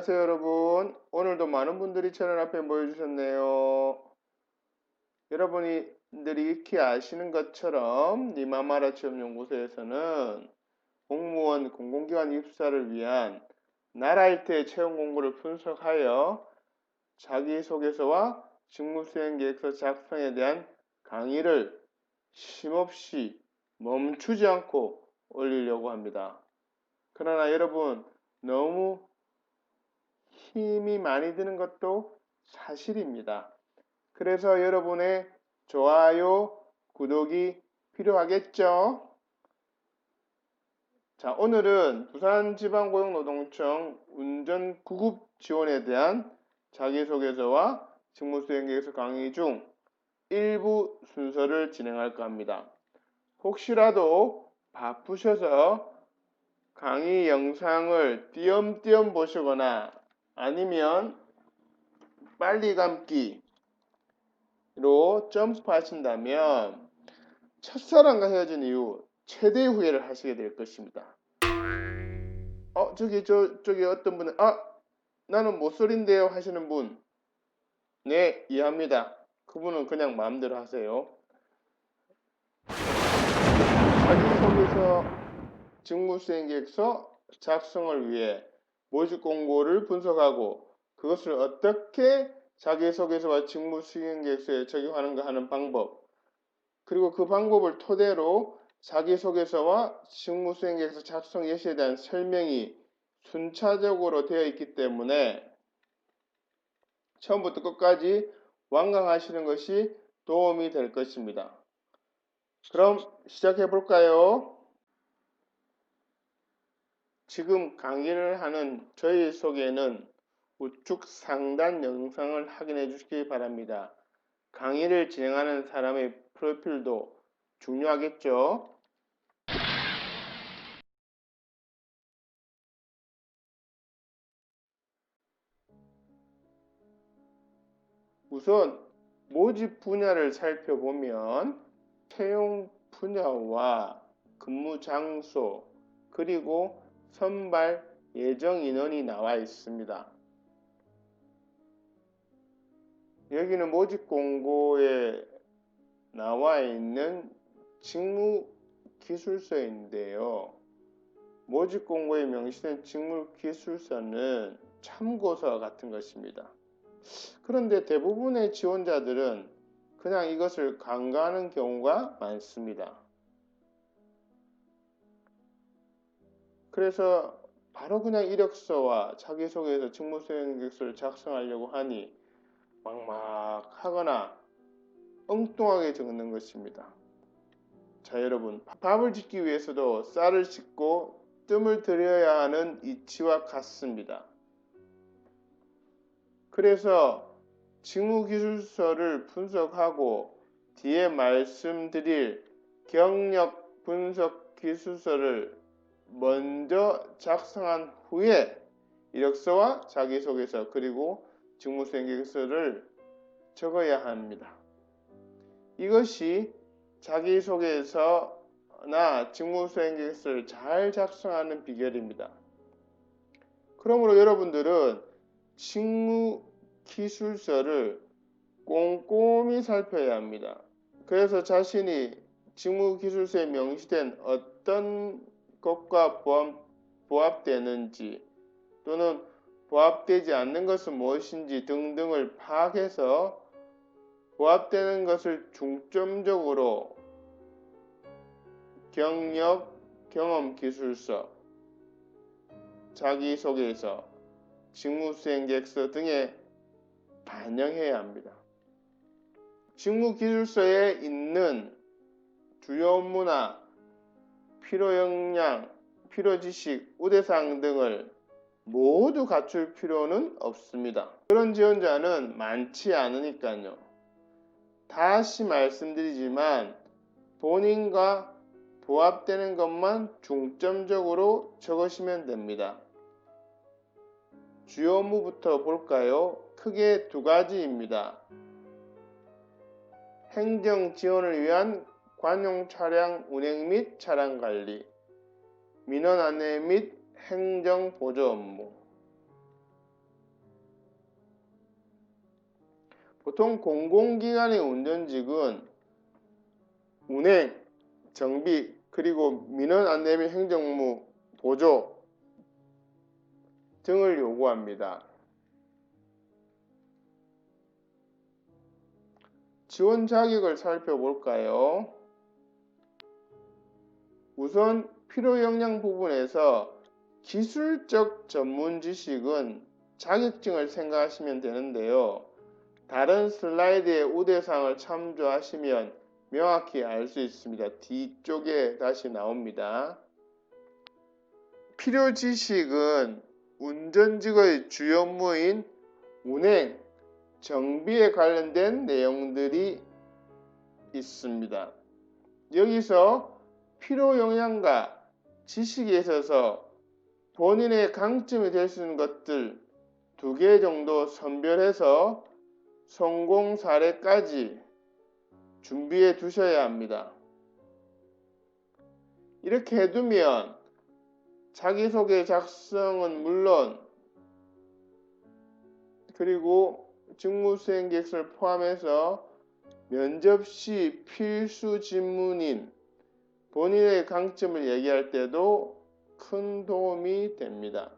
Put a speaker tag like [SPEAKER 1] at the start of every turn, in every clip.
[SPEAKER 1] 안녕하세요 여러분. 오늘도 많은 분들이 채널 앞에 모여주셨네요. 여러분들이 익히 아시는 것처럼 니마마라 취업연구소에서는 공무원 공공기관 입사를 위한 나라일대 채용 공고를 분석하여 자기소개서와 직무수행계획서 작성에 대한 강의를 쉼없이 멈추지 않고 올리려고 합니다. 그러나 여러분, 너무 힘이 많이 드는 것도 사실입니다. 그래서 여러분의 좋아요, 구독이 필요하겠죠? 자, 오늘은 부산지방고용노동청 운전 구급 지원에 대한 자기소개서와 직무수행계획서 강의 중 일부 순서를 진행할까 합니다. 혹시라도 바쁘셔서 강의 영상을 띄엄띄엄 보시거나 아니면 빨리 감기로 점프하신다면 첫사랑과 헤어진 이후 최대의 후회를 하시게 될 것입니다. 저기 어떤 분은 나는 모쏠인데요 하시는 분, 네, 이해합니다. 그분은 그냥 마음대로 하세요. 자기소개서, 직무수행계획서 작성을 위해 모집 공고를 분석하고 그것을 어떻게 자기소개서와 직무수행계획서에 적용하는가 하는 방법, 그리고 그 방법을 토대로 자기소개서와 직무수행계획서 작성 예시에 대한 설명이 순차적으로 되어 있기 때문에 처음부터 끝까지 완강하시는 것이 도움이 될 것입니다. 그럼 시작해 볼까요? 지금 강의를 하는 저희 속에는 우측 상단 영상을 확인해 주시기 바랍니다. 강의를 진행하는 사람의 프로필도 중요하겠죠? 우선 모집 분야를 살펴보면 채용 분야와 근무 장소 그리고 선발 예정 인원이 나와 있습니다. 여기는 모집 공고에 나와 있는 직무 기술서인데요. 모집 공고에 명시된 직무 기술서는 참고서 같은 것입니다. 그런데 대부분의 지원자들은 그냥 이것을 간과하는 경우가 많습니다. 그래서 바로 그냥 이력서와 자기소개서 직무수행계획서를 작성하려고 하니 막막하거나 엉뚱하게 적는 것입니다. 자, 여러분, 밥을 짓기 위해서도 쌀을 씻고 뜸을 들여야 하는 이치와 같습니다. 그래서 직무기술서를 분석하고 뒤에 말씀드릴 경력 분석 기술서를 먼저 작성한 후에 이력서와 자기소개서 그리고 직무수행계획서를 적어야 합니다. 이것이 자기소개서나 직무수행계획서를 잘 작성하는 비결입니다. 그러므로 여러분들은 직무기술서를 꼼꼼히 살펴야 합니다. 그래서 자신이 직무기술서에 명시된 어떤 것과 부합되는지 또는 부합되지 않는 것은 무엇인지 등등을 파악해서 부합되는 것을 중점적으로 경력, 경험 기술서, 자기소개서, 직무수행계획서 등에 반영해야 합니다. 직무기술서에 있는 주요 업무나 필요역량, 필요지식, 우대사항 등을 모두 갖출 필요는 없습니다. 그런 지원자는 많지 않으니까요. 다시 말씀드리지만 본인과 부합되는 것만 중점적으로 적으시면 됩니다. 주요 업무부터 볼까요? 크게 두 가지입니다. 행정 지원을 위한 관용 차량 운행 및 차량 관리, 민원 안내 및 행정 보조 업무. 보통 공공기관의 운전직은 운행, 정비, 그리고 민원 안내 및 행정무, 보조 등을 요구합니다. 지원 자격을 살펴볼까요? 우선 필요 역량 부분에서 기술적 전문 지식은 자격증을 생각하시면 되는데요. 다른 슬라이드의 우대사항을 참조하시면 명확히 알 수 있습니다. 뒤쪽에 다시 나옵니다. 필요 지식은 운전직의 주요 업무인 운행, 정비에 관련된 내용들이 있습니다. 여기서 필요 역량과 지식에 있어서 본인의 강점이 될 수 있는 것들 2개 정도 선별해서 성공 사례까지 준비해 두셔야 합니다. 이렇게 해두면 자기소개 작성은 물론 그리고 직무수행 계획서를 포함해서 면접 시 필수 질문인 본인의 강점을 얘기할 때도 큰 도움이 됩니다.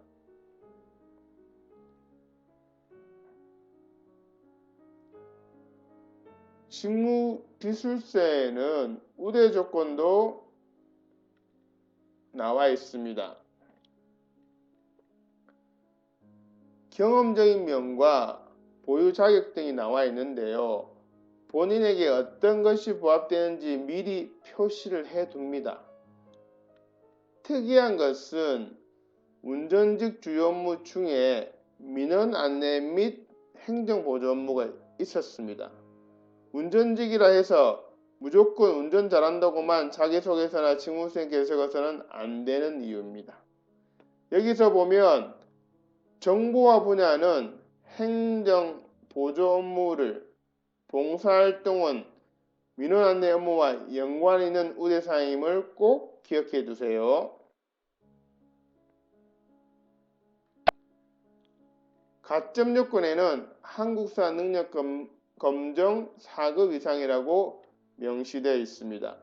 [SPEAKER 1] 직무기술서에는 우대 조건도 나와 있습니다. 경험적인 면과 보유 자격 등이 나와 있는데요. 본인에게 어떤 것이 부합되는지 미리 표시를 해 둡니다. 특이한 것은 운전직 주요 업무 중에 민원 안내 및 행정보조 업무가 있었습니다. 운전직이라 해서 무조건 운전 잘한다고만 자기소개서나 직무수행 계획서는 안 되는 이유입니다. 여기서 보면 정보화 분야는 행정 보조 업무를, 봉사활동은 민원 안내 업무와 연관 있는 우대사항임을 꼭 기억해 두세요. 가점 요건에는 한국사 능력 검정 4급 이상이라고 명시되어 있습니다.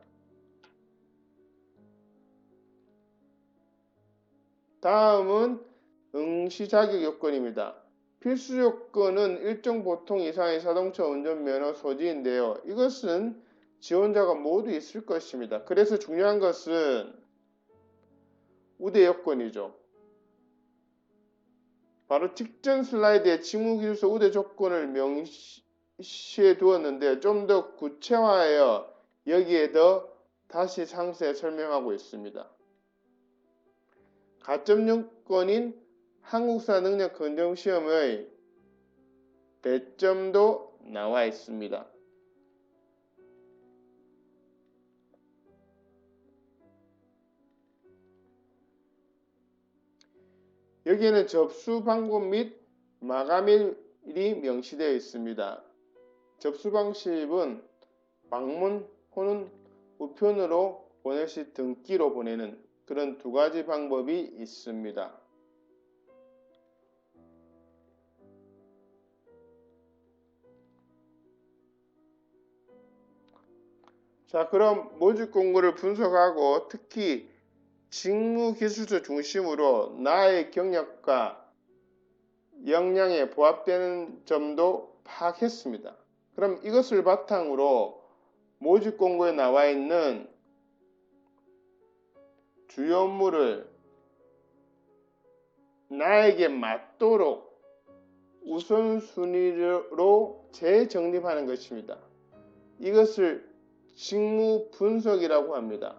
[SPEAKER 1] 다음은 응시 자격 요건입니다. 필수 요건은 일정 보통 이상의 자동차 운전면허 소지인데요. 이것은 지원자가 모두 있을 것입니다. 그래서 중요한 것은 우대 요건이죠. 바로 직전 슬라이드에 직무기술서 우대 조건을 명시해 두었는데 좀 더 구체화하여 여기에 더 다시 상세히 설명하고 있습니다. 가점 요건인 한국사 능력 검정 시험의 배점도 나와 있습니다. 여기에는 접수 방법 및 마감일이 명시되어 있습니다. 접수 방식은 방문 또는 우편으로 보낼 시 등기로 보내는 그런 2가지 방법이 있습니다. 자, 그럼 모집 공고를 분석하고 특히 직무기술서 중심으로 나의 경력과 역량에 부합되는 점도 파악했습니다. 그럼 이것을 바탕으로 모집 공고에 나와 있는 주요 업무를 나에게 맞도록 우선순위로 재정립하는 것입니다. 이것을 직무 분석이라고 합니다.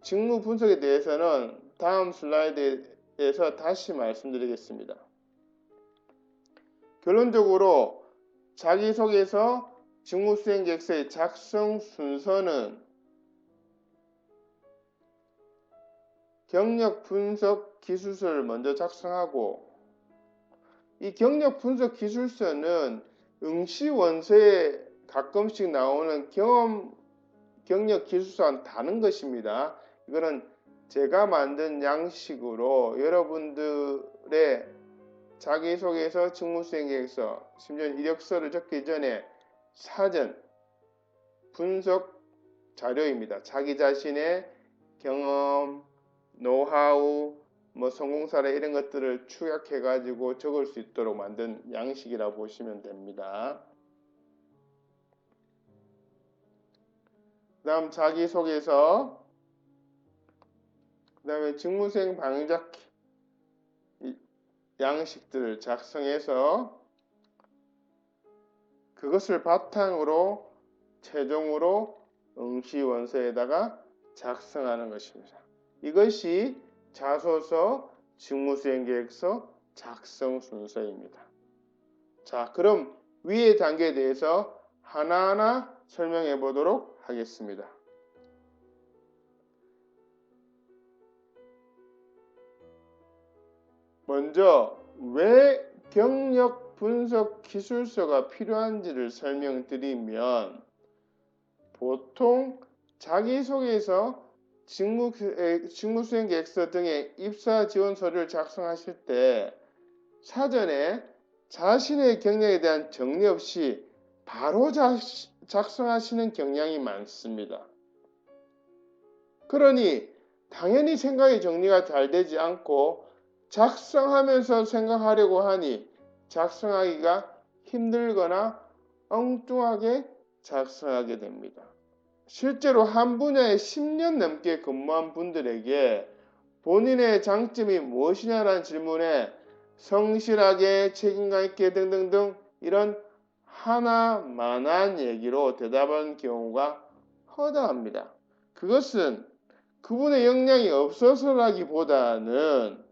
[SPEAKER 1] 직무 분석에 대해서는 다음 슬라이드에서 다시 말씀드리겠습니다. 결론적으로 자기소개서 직무수행 계획서의 작성 순서는 경력 분석 기술서를 먼저 작성하고 이 경력 분석 기술서는 응시 원서에 가끔씩 나오는 경력 기술서와는 다른 것입니다. 이거는 제가 만든 양식으로 여러분들의 자기소개서, 직무수행계획서, 심지어 이력서를 적기 전에 사전 분석 자료입니다. 자기 자신의 경험, 노하우, 성공 사례 이런 것들을 축약해 가지고 적을 수 있도록 만든 양식이라고 보시면 됩니다. 다음 자기소개서, 그 다음에 직무수행 방작 양식들을 작성해서 그것을 바탕으로 최종으로 응시원서에다가 작성하는 것입니다. 이것이 자소서, 직무수행계획서 작성 순서입니다. 자, 그럼 위의 단계에 대해서 하나하나 설명해 보도록 하겠습니다. 먼저 왜 경력 분석 기술서가 필요한지를 설명드리면, 보통 자기소개서, 직무수행계획서 등의 입사 지원 서류를 작성하실 때 사전에 자신의 경력에 대한 정리 없이 바로 작성하시는 경향이 많습니다. 그러니 당연히 생각이 정리가 잘 되지 않고 작성하면서 생각하려고 하니 작성하기가 힘들거나 엉뚱하게 작성하게 됩니다. 실제로 한 분야에 10년 넘게 근무한 분들에게 본인의 장점이 무엇이냐라는 질문에 성실하게 책임감 있게 등등등 이런 하나만한 얘기로 대답한 경우가 허다합니다. 그것은 그분의 역량이 없어서라기보다는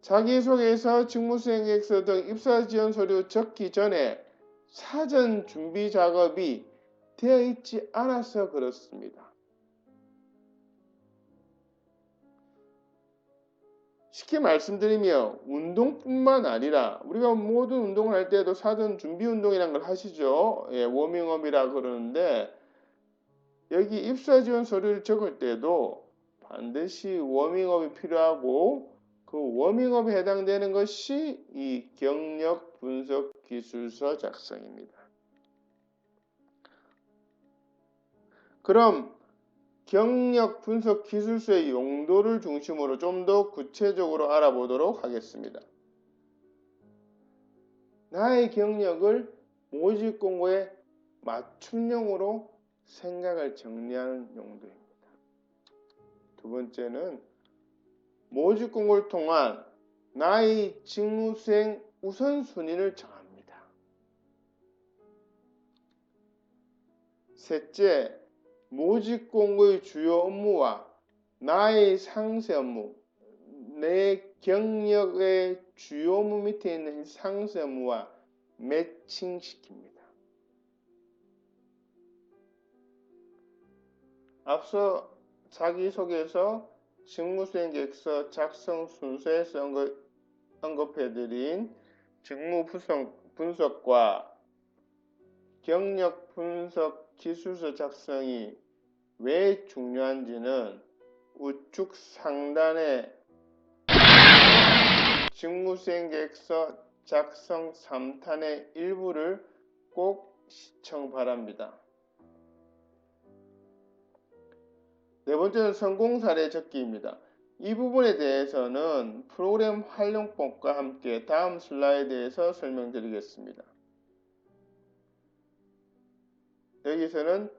[SPEAKER 1] 자기소개서, 직무수행계획서 등 입사지원 서류 적기 전에 사전 준비 작업이 되어 있지 않아서 그렇습니다. 쉽게 말씀드리면 운동뿐만 아니라 우리가 모든 운동을 할 때도 사전 준비 운동이라는 걸 하시죠. 워밍업이라 그러는데 여기 입사 지원 서류를 적을 때도 반드시 워밍업이 필요하고 그 워밍업에 해당되는 것이 이 경력 분석 기술서 작성입니다. 그럼 경력 분석 기술서의 용도를 중심으로 좀 더 구체적으로 알아보도록 하겠습니다. 나의 경력을 모집 공고에 맞춤형으로 생각을 정리하는 용도입니다. 두 번째는 모집 공고를 통한 나의 직무수행 우선순위를 정합니다. 셋째, 모집 공고의 주요 업무와 나의 상세 업무, 내 경력의 주요 업무 밑에 있는 상세 업무와 매칭시킵니다. 앞서 자기소개서, 직무수행계획서 작성 순서에서 언급해드린 직무 분석과 경력 분석 기술서 작성이 왜 중요한지는 우측 상단의 직무수행계획서 작성 3탄의 일부를 꼭 시청 바랍니다. 네 번째는 성공 사례 적기입니다. 이 부분에 대해서는 프로그램 활용법과 함께 다음 슬라이드에서 설명드리겠습니다. 여기서는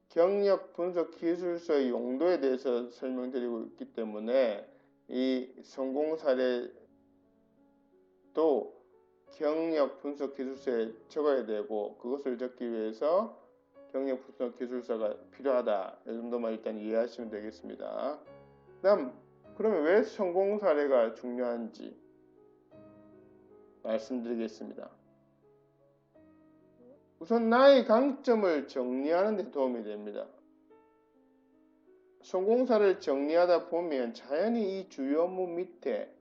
[SPEAKER 1] 경력 분석 기술서의 용도에 대해서 설명드리고 있기 때문에 이 성공 사례도 경력 분석 기술서에 적어야 되고, 그것을 적기 위해서 경력 분석 기술서가 필요하다. 이 정도만 일단 이해하시면 되겠습니다. 그러면 왜 성공 사례가 중요한지 말씀드리겠습니다. 우선 나의 강점을 정리하는 데 도움이 됩니다. 성공 사례를 정리하다 보면 자연히 이 주요 업무 밑에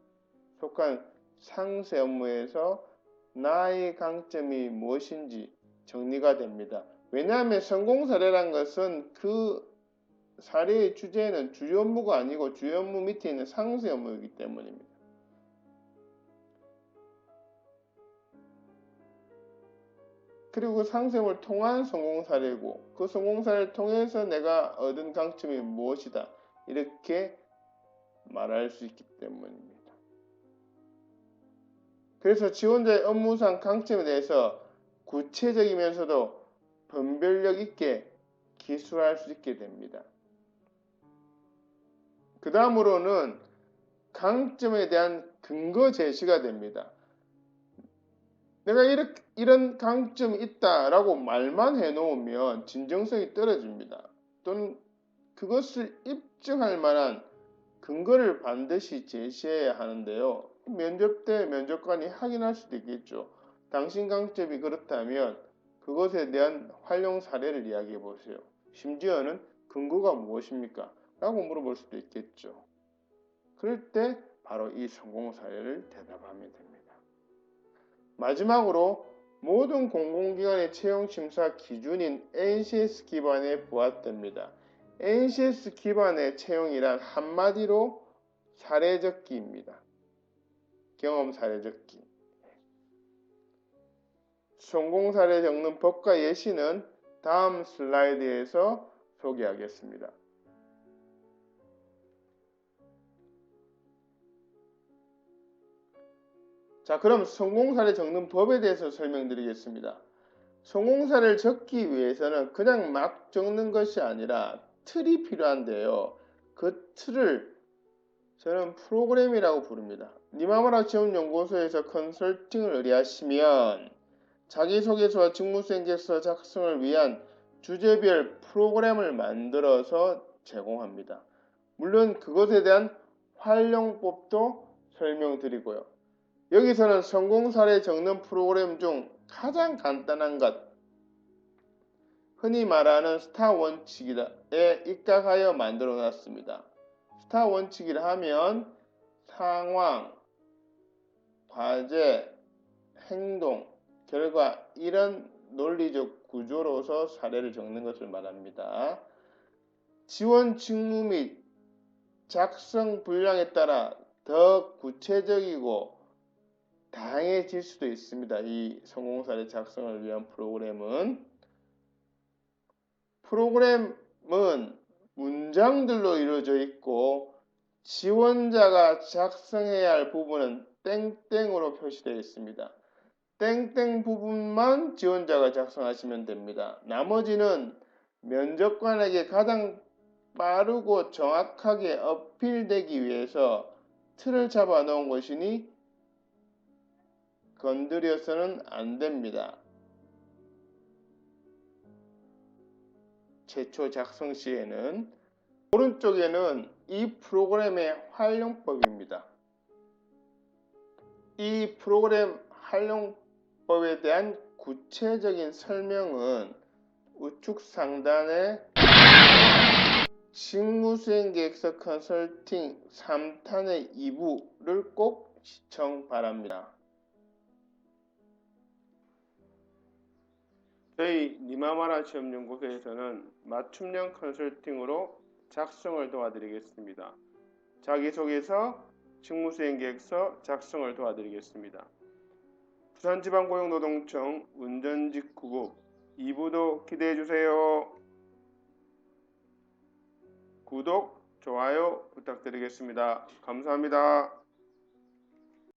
[SPEAKER 1] 속한 상세 업무에서 나의 강점이 무엇인지 정리가 됩니다. 왜냐하면 성공 사례란 것은 그 사례의 주제는 주요 업무가 아니고 주요 업무 밑에 있는 상세 업무이기 때문입니다. 그리고 그 상생을 통한 성공 사례고 그 성공 사례를 통해서 내가 얻은 강점이 무엇이다. 이렇게 말할 수 있기 때문입니다. 그래서 지원자의 업무상 강점에 대해서 구체적이면서도 분별력 있게 기술할 수 있게 됩니다. 그 다음으로는 강점에 대한 근거 제시가 됩니다. 내가 이런 강점이 있다라고 말만 해놓으면 진정성이 떨어집니다. 또는 그것을 입증할 만한 근거를 반드시 제시해야 하는데요. 면접 때 면접관이 확인할 수도 있겠죠. 당신 강점이 그렇다면 그것에 대한 활용 사례를 이야기해 보세요. 심지어는 근거가 무엇입니까? 라고 물어볼 수도 있겠죠. 그럴 때 바로 이 성공 사례를 대답하면 됩니다. 마지막으로 모든 공공기관의 채용심사 기준인 NCS 기반에 부합됩니다. NCS 기반의 채용이란 한마디로 사례 적기입니다. 경험 사례 적기. 성공 사례 적는 법과 예시는 다음 슬라이드에서 소개하겠습니다. 자, 그럼 성공 사례 적는 법에 대해서 설명드리겠습니다. 성공 사례를 적기 위해서는 그냥 막 적는 것이 아니라 틀이 필요한데요. 그 틀을 저는 프로그램이라고 부릅니다. 니마마라 지원연구소에서 컨설팅을 의뢰하시면 자기소개서와 직무수행 계획서 작성을 위한 주제별 프로그램을 만들어서 제공합니다. 물론 그것에 대한 활용법도 설명드리고요. 여기서는 성공 사례 적는 프로그램 중 가장 간단한 것, 흔히 말하는 스타 원칙에 입각하여 만들어 놨습니다. 스타 원칙이라 하면 상황, 과제, 행동, 결과 이런 논리적 구조로서 사례를 적는 것을 말합니다. 지원 직무 및 작성 분량에 따라 더 구체적이고 다양해질 수도 있습니다. 이 성공 사례 작성을 위한 프로그램은 문장들로 이루어져 있고 지원자가 작성해야 할 부분은 땡땡으로 표시되어 있습니다. 땡땡 부분만 지원자가 작성하시면 됩니다. 나머지는 면접관에게 가장 빠르고 정확하게 어필되기 위해서 틀을 잡아 놓은 것이니 건드려서는 안 됩니다. 최초 작성 시에는 오른쪽에는 이 프로그램의 활용법입니다. 이 프로그램 활용법에 대한 구체적인 설명은 우측 상단에 직무수행계획서 컨설팅 3탄의 2부를 꼭 시청 바랍니다. 저희 니마마라 시험연구소에서는 맞춤형 컨설팅으로 작성을 도와드리겠습니다. 자기소개서, 직무수행계획서 작성을 도와드리겠습니다. 부산지방고용노동청 운전직구급 2부도 기대해주세요. 구독, 좋아요 부탁드리겠습니다. 감사합니다.